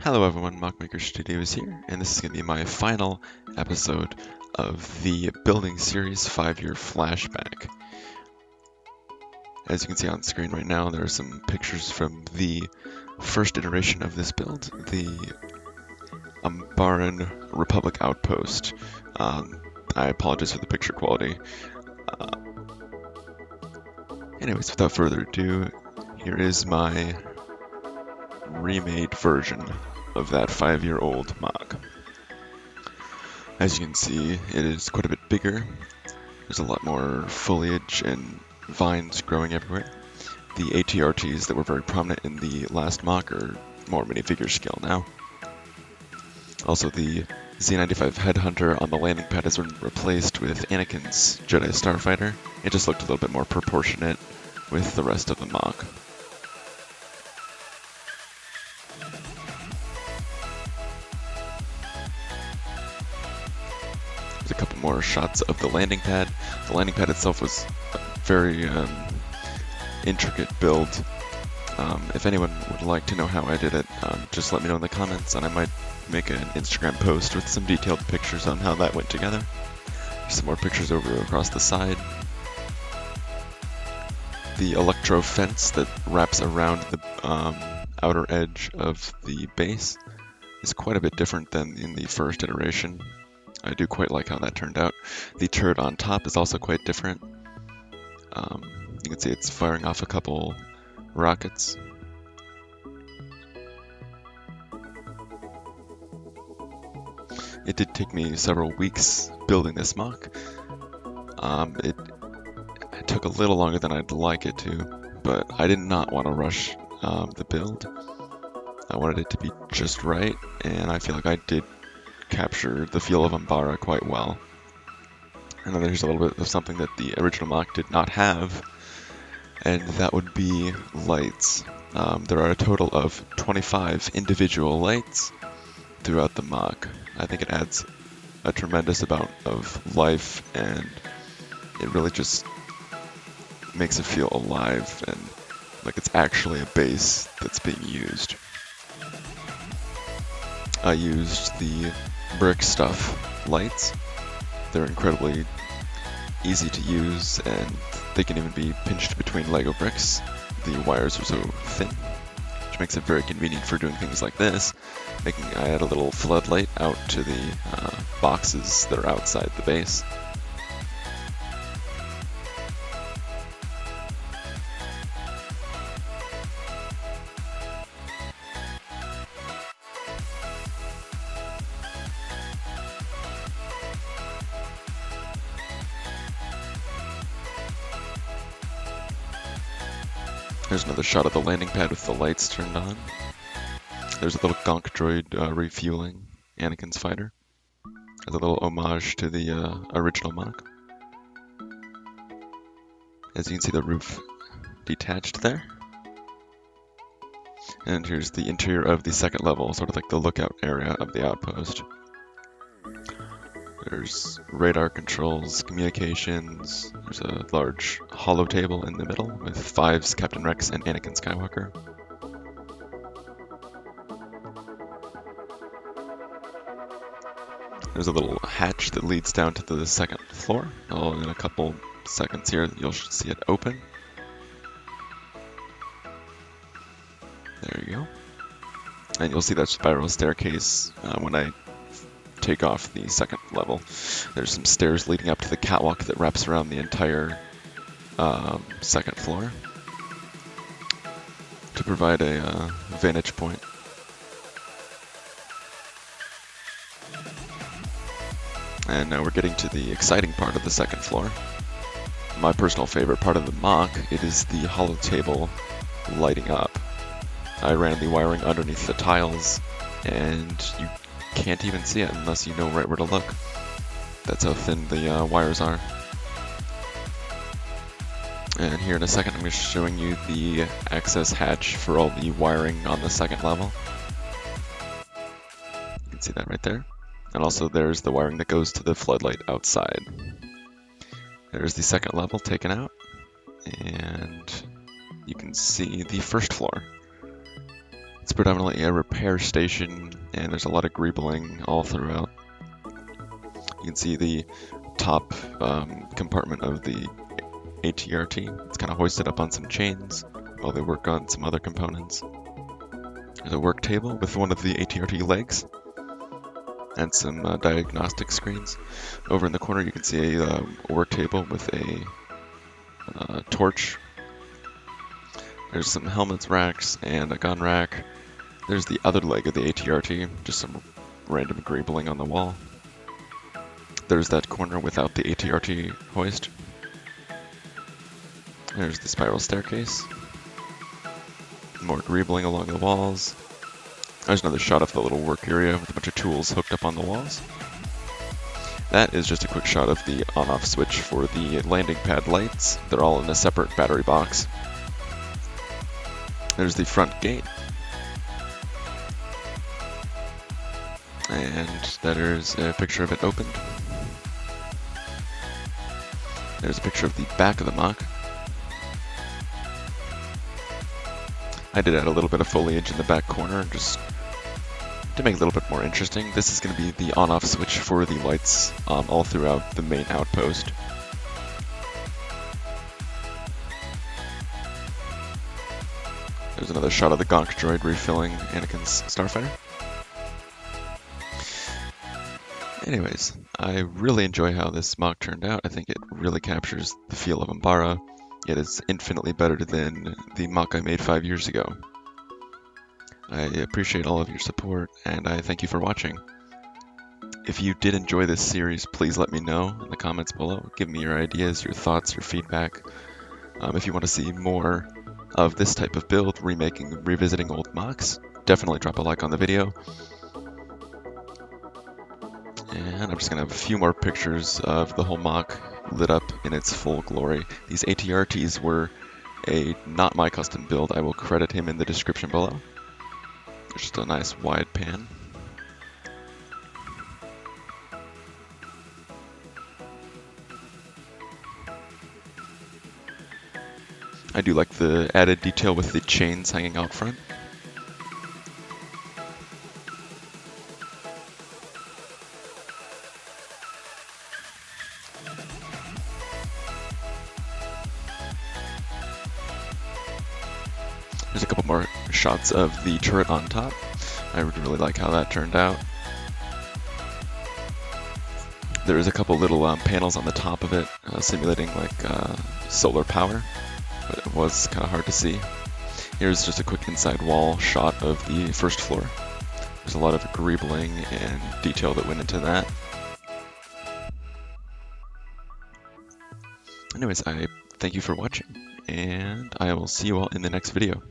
Hello everyone, Mockmaker Studios here, and this is going to be my final episode of the building series 5 Year Flashback. As you can see on screen right now, there are some pictures from the first iteration of this build, the Umbaran Republic Outpost. I apologize for the picture quality. Anyways, without further ado, here is my remade version of that 5-year-old mock. As you can see, it is quite a bit bigger. There's a lot more foliage and vines growing everywhere. The ATRTs that were very prominent in the last mock are more minifigure scale now. Also, the Z95 Headhunter on the landing pad has been replaced with Anakin's Jedi Starfighter. It just looked a little bit more proportionate with the rest of the mock. A couple more shots of the landing pad. The landing pad itself was a very intricate build. If anyone would like to know how I did it, just let me know in the comments and I might make an Instagram post with some detailed pictures on how that went together. There's some more pictures over across the side. The electro fence that wraps around the outer edge of the base is quite a bit different than in the first iteration. I do quite like how that turned out. The turret on top is also quite different. You can see it's firing off a couple rockets. It did take me several weeks building this mock. It took a little longer than I'd like it to, but I did not want to rush the build. I wanted it to be just right, and I feel like I did capture the feel of Umbara quite well. And then there's a little bit of something that the original mock did not have, and that would be lights. There are a total of 25 individual lights throughout the mock. I think it adds a tremendous amount of life, and it really just makes it feel alive and like it's actually a base that's being used. I used the brick stuff lights. They're incredibly easy to use, and they can even be pinched between Lego bricks. The wires are so thin, which makes it very convenient for doing things like this. I add a little floodlight out to the boxes that are outside the base. There's another shot of the landing pad with the lights turned on. There's a little gonk droid refueling Anakin's fighter. As a little homage to the original mock. As you can see, the roof detached there. And here's the interior of the second level, sort of like the lookout area of the outpost. There's radar controls, communications. There's a large holo table in the middle with Fives, Captain Rex, and Anakin Skywalker. There's a little hatch that leads down to the second floor. In a couple seconds here, you'll see it open. There you go. And you'll see that spiral staircase when I take off the second level. There's some stairs leading up to the catwalk that wraps around the entire second floor to provide a vantage point. And now we're getting to the exciting part of the second floor. My personal favorite part of the mock, it is the holo table lighting up. I ran the wiring underneath the tiles, and you can't even see it unless you know right where to look. That's how thin the wires are. And here in a second, I'm just showing you the access hatch for all the wiring on the second level. You can see that right there. And also there's the wiring that goes to the floodlight outside. There's the second level taken out, and you can see the first floor. It's predominantly a repair station, and there's a lot of greebling all throughout. You can see the top compartment of the ATRT. It's kind of hoisted up on some chains while they work on some other components. There's a work table with one of the ATRT legs and some diagnostic screens. Over in the corner you can see a work table with a torch. There's some helmets racks and a gun rack. There's the other leg of the ATRT, just some random greebling on the wall. There's that corner without the ATRT hoist. There's the spiral staircase. More greebling along the walls. There's another shot of the little work area with a bunch of tools hooked up on the walls. That is just a quick shot of the on-off switch for the landing pad lights. They're all in a separate battery box. There's the front gate. And there's a picture of it opened. There's a picture of the back of the mock. I did add a little bit of foliage in the back corner just to make it a little bit more interesting. This is going to be the on-off switch for the lights all throughout the main outpost. There's another shot of the Gonk droid refilling Anakin's starfighter. Anyways, I really enjoy how this mock turned out. I think it really captures the feel of Umbara. It is infinitely better than the mock I made 5 years ago. I appreciate all of your support, and I thank you for watching. If you did enjoy this series, please let me know in the comments below. Give me your ideas, your thoughts, your feedback. If you want to see more of this type of build, remaking, revisiting old mocks, definitely drop a like on the video. And I'm just going to have a few more pictures of the whole mock lit up in its full glory. These ATRTs were not my custom build. I will credit him in the description below. There's just a nice wide pan. I do like the added detail with the chains hanging out front. There's a couple more shots of the turret on top. I really like how that turned out. There is a couple little panels on the top of it, simulating like solar power, but it was kind of hard to see. Here's just a quick inside wall shot of the first floor. There's a lot of greebling and detail that went into that. Anyways, I thank you for watching, and I will see you all in the next video.